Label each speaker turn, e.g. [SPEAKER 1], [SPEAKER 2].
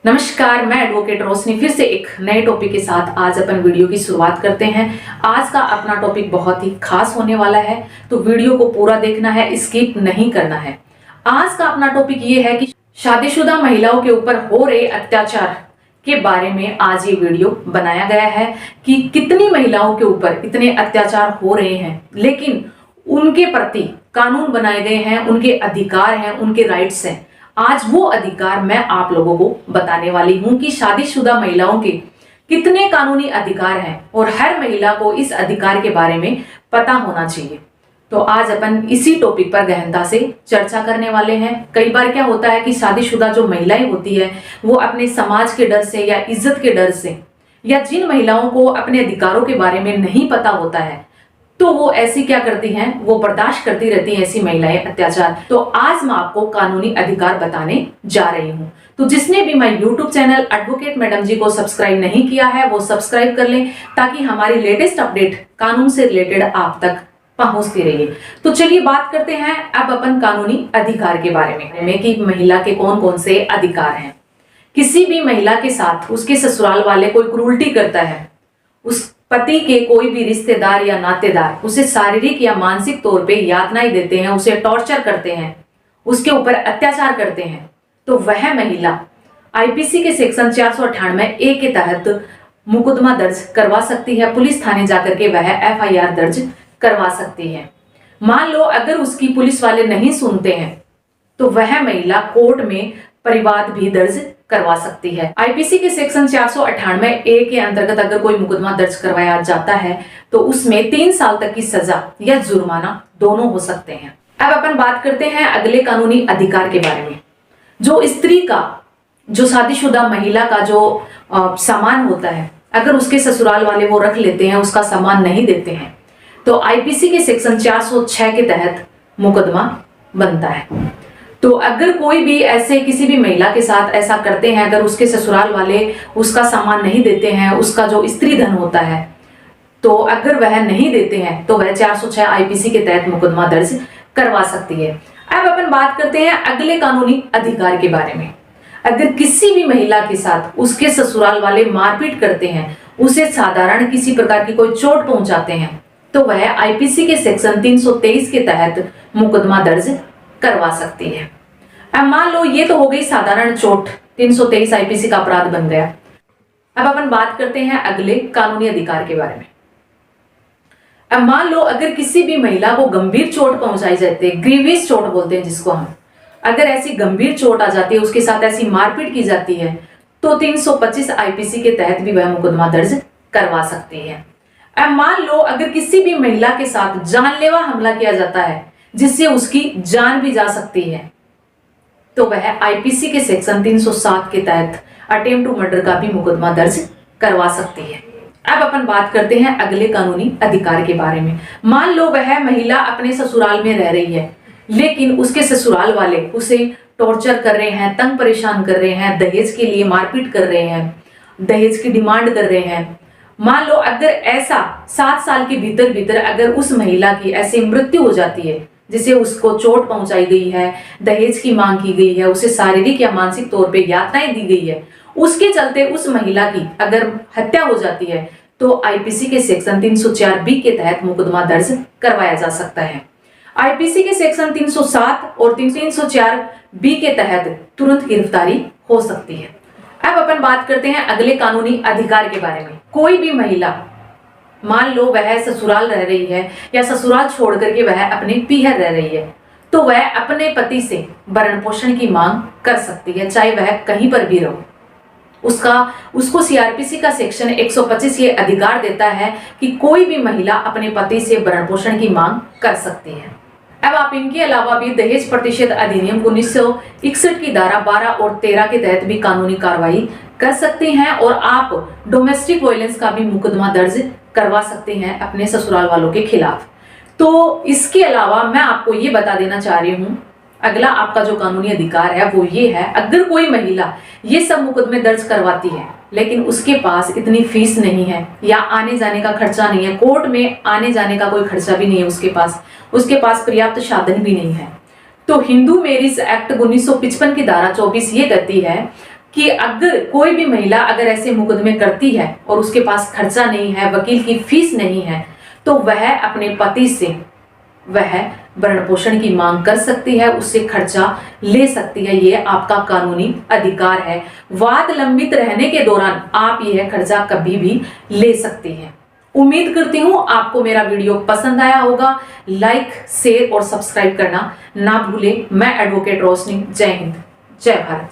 [SPEAKER 1] नमस्कार, मैं एडवोकेट रोशनी फिर से एक नए टॉपिक के साथ आज अपन वीडियो की शुरुआत करते हैं। आज का अपना टॉपिक बहुत ही खास होने वाला है, तो वीडियो को पूरा देखना है, स्किप नहीं करना है। आज का अपना टॉपिक ये है कि शादीशुदा महिलाओं के ऊपर हो रहे अत्याचार के बारे में आज ये वीडियो बनाया गया है कि कितनी महिलाओं के ऊपर इतने अत्याचार हो रहे हैं, लेकिन उनके प्रति कानून बनाए गए हैं, उनके अधिकार हैं, उनके राइट्स हैं। आज वो अधिकार मैं आप लोगों को बताने वाली हूं कि शादीशुदा महिलाओं के कितने कानूनी अधिकार हैं और हर महिला को इस अधिकार के बारे में पता होना चाहिए। तो आज अपन इसी टॉपिक पर गहनता से चर्चा करने वाले हैं। कई बार क्या होता है कि शादीशुदा जो महिलाएं होती है वो अपने समाज के डर से या इज्जत के डर से, या जिन महिलाओं को अपने अधिकारों के बारे में नहीं पता होता है, तो वो ऐसी क्या करती हैं, वो बर्दाश्त करती रहती हैं ऐसी महिलाएं अत्याचार। तो आज मैं आपको कानूनी अधिकार बताने जा रही हूं। तो जिसने भी मैं YouTube चैनल एडवोकेट मैडम जी को सब्सक्राइब नहीं किया है वो सब्सक्राइब कर लें, ताकि हमारी लेटेस्ट अपडेट कानून से रिलेटेड आप तक पहुंचती रहिए। तो चलिए बात करते हैं अब अपन कानूनी अधिकार के बारे में कि महिला के कौन कौन से अधिकार हैं। किसी भी महिला के साथ उसके ससुराल वाले कोई क्रूरटी करता है, उस पति के कोई भी रिश्तेदार या नातेदार उसे शारीरिक या मानसिक तौर पे यातनाएं देते हैं, उसे टॉर्चर करते हैं, उसके ऊपर अत्याचार करते हैं, तो वह महिला आईपीसी के सेक्शन 498 ए के तहत मुकदमा दर्ज करवा सकती है। पुलिस थाने जाकर के वह एफआईआर दर्ज करवा सकती है। मान लो अगर उसकी पुलिस वाले नहीं सुनते हैं तो वह महिला कोर्ट में परिवाद भी दर्ज करवा सकती है। आईपीसी के सेक्शन 498 ए के अंतर्गत अगर कोई मुकदमा दर्ज करवाया जाता है तो उसमें 3 साल तक की सजा या जुर्माना दोनों हो सकते हैं। अब अपन बात करते हैं अगले कानूनी अधिकार के बारे में। जो स्त्री का, जो शादीशुदा महिला का जो सामान होता है, अगर उसके ससुराल वाले वो रख लेते हैं, उसका सामान नहीं देते हैं, तो आईपीसी के सेक्शन 406 के तहत मुकदमा बनता है। तो अगर कोई भी ऐसे किसी भी महिला के साथ ऐसा करते हैं, अगर उसके ससुराल वाले उसका सामान नहीं देते हैं, उसका जो स्त्री धन होता है, तो अगर वह नहीं देते हैं तो वह 406 आईपीसी के तहत मुकदमा दर्ज करवा सकती है। अब अपन बात करते हैं अगले कानूनी अधिकार के बारे में। अगर किसी भी महिला के साथ उसके ससुराल वाले मारपीट करते हैं, उसे साधारण किसी प्रकार की कोई चोट पहुंचाते हैं, तो वह आईपीसी के सेक्शन 323 के तहत मुकदमा दर्ज करवा सकती है। अब मान लो ये तो हो गई साधारण चोट, 323 आईपीसी का अपराध बन गया। अब अपन बात करते हैं अगले कानूनी अधिकार के बारे में। अब मान लो अगर किसी भी महिला को गंभीर चोट पहुंचाई जाती है, ग्रीवियस चोट बोलते हैं जिसको हम, अगर ऐसी गंभीर चोट आ जाती है, उसके साथ ऐसी मारपीट की जाती है, तो 325 आईपीसी के तहत भी वह मुकदमा दर्ज करवा सकती है। अब मान लो अगर किसी भी महिला के साथ जानलेवा हमला किया जाता है जिससे उसकी जान भी जा सकती है, तो वह आईपीसी के सेक्शन 307 के तहत अटेम्प्ट टू मर्डर का भी मुकदमा दर्ज करवा सकती है। अब अपन बात करते हैं अगले कानूनी अधिकार के बारे में। मान लो वह महिला अपने ससुराल में रह रही है, लेकिन उसके ससुराल वाले उसे टॉर्चर कर रहे हैं, तंग परेशान कर रहे हैं, दहेज के लिए मारपीट कर रहे हैं, दहेज की डिमांड कर रहे हैं। मान लो अगर ऐसा 7 साल के भीतर अगर उस महिला की ऐसी मृत्यु हो जाती है, जिसे उसको चोट पहुंचाई गई है, दहेज की मांग की गई है, उसे शारीरिक या मानसिक तौर पे यातनाएं दी गई है, उसके चलते उस महिला की अगर हत्या हो जाती है, तो आईपीसी के सेक्शन 304 बी के तहत मुकदमा दर्ज करवाया जा सकता है। आईपीसी के सेक्शन 307 और 304 बी के तहत तुरंत गिरफ्तारी हो सकती है। अब अपन बात करते हैं अगले कानूनी अधिकार के बारे में। कोई भी महिला, मान लो वह ससुराल रह रही है या ससुराल छोड़ करके वह अपने पीहर रह रही है, तो वह अपने पति से भरण पोषण की मांग कर सकती है, चाहे वह कहीं पर भी रहो। उसको सीआरपीसी का सेक्शन 125 ये अधिकार देता है कि कोई भी महिला अपने पति से भरण पोषण की मांग कर सकती है। अब आप इनके अलावा भी दहेज प्रतिषेध अधिनियम 1961 की धारा 12 और 13 के तहत भी कानूनी कार्रवाई कर सकते हैं, और आप डोमेस्टिक वायलेंस का भी मुकदमा दर्ज करवा सकते हैं अपने ससुराल वालों के खिलाफ। तो इसके अलावा मैं आपको ये बता देना चाह रही हूँ, अगला आपका जो कानूनी अधिकार है वो ये है, अगर कोई महिला ये सब मुकदमे दर्ज करवाती है लेकिन उसके पास इतनी फीस नहीं है या आने जाने का खर्चा नहीं है, कोर्ट में आने जाने का कोई खर्चा भी नहीं है उसके पास पर्याप्त साधन भी नहीं है, तो हिंदू मैरिज एक्ट 1955 की धारा 24 ये कहती है कि अगर कोई भी महिला अगर ऐसे मुकदमे करती है और उसके पास खर्चा नहीं है, वकील की फीस नहीं है, तो वह अपने पति से वह भरण पोषण की मांग कर सकती है, उससे खर्चा ले सकती है। यह आपका कानूनी अधिकार है। वाद लंबित रहने के दौरान आप यह खर्चा कभी भी ले सकती हैं। उम्मीद करती हूं आपको मेरा वीडियो पसंद आया होगा। लाइक, शेयर और सब्सक्राइब करना ना भूलें। मैं एडवोकेट रोशनी। जय हिंद, जय भारत।